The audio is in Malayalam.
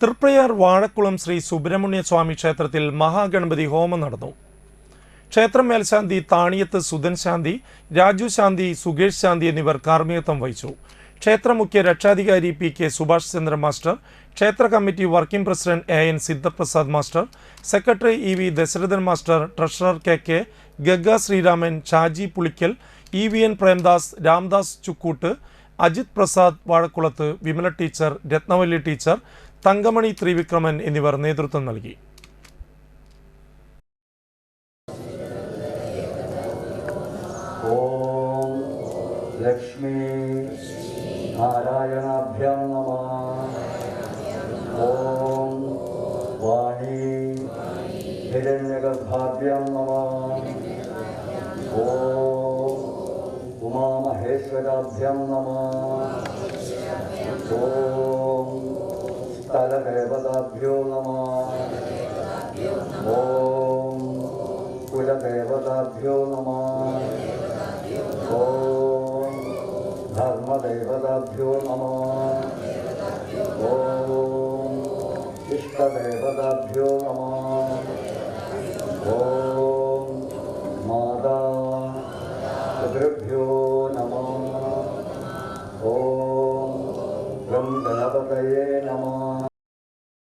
തൃപ്രയാർ വാഴക്കുളം ശ്രീ സുബ്രഹ്മണ്യ സ്വാമി ക്ഷേത്രത്തിൽ മഹാഗണപതി ഹോമം നടന്നു. ക്ഷേത്രം മേൽശാന്തി താണിയത്ത് സുധൻ ശാന്തി, രാജു ശാന്തി, സുകേഷ് ശാന്തി എന്നിവർ കാർമ്മികത്വം വഹിച്ചു. ക്ഷേത്ര മുഖ്യ രക്ഷാധികാരി പി.കെ. സുഭാഷ് ചന്ദ്ര മാസ്റ്റർ, ക്ഷേത്ര committee working president A N. Siddhaprasad master, secretary E V. Dasharathan master, treasurer K K. Ganga Sreeraman, Shaji Pulikkal, E V N. Premdas, Ramdas Chukkoot, Ajith Prasad വാഴക്കുളത്ത്, വിമല ടീച്ചർ, രത്നവല്ലി ടീച്ചർ, തങ്കമണി ത്രിവിക്രമൻ എന്നിവർ നേതൃത്വം നൽകി. ഓം ലക്ഷ്മി നാരായണാഭ്യാം നമഃ. ഓം വാണി ഹിരണ്യഗർഭാഭ്യാം നമഃ. ഓം ഉമാമഹേശ്വരാഭ്യാം നമഃ. ഓം സ്ഥലദേവതാഭ്യോ നമഃ. ഓം കുലദേവതാഭ്യോ നമഃ. ഓം ധർമ്മദേവതാഭ്യോ നമഃ. ഓം ഇഷ്ടദേവതാഭ്യോ നമഃ. ഓം മാതാ പിതൃഭ്യോ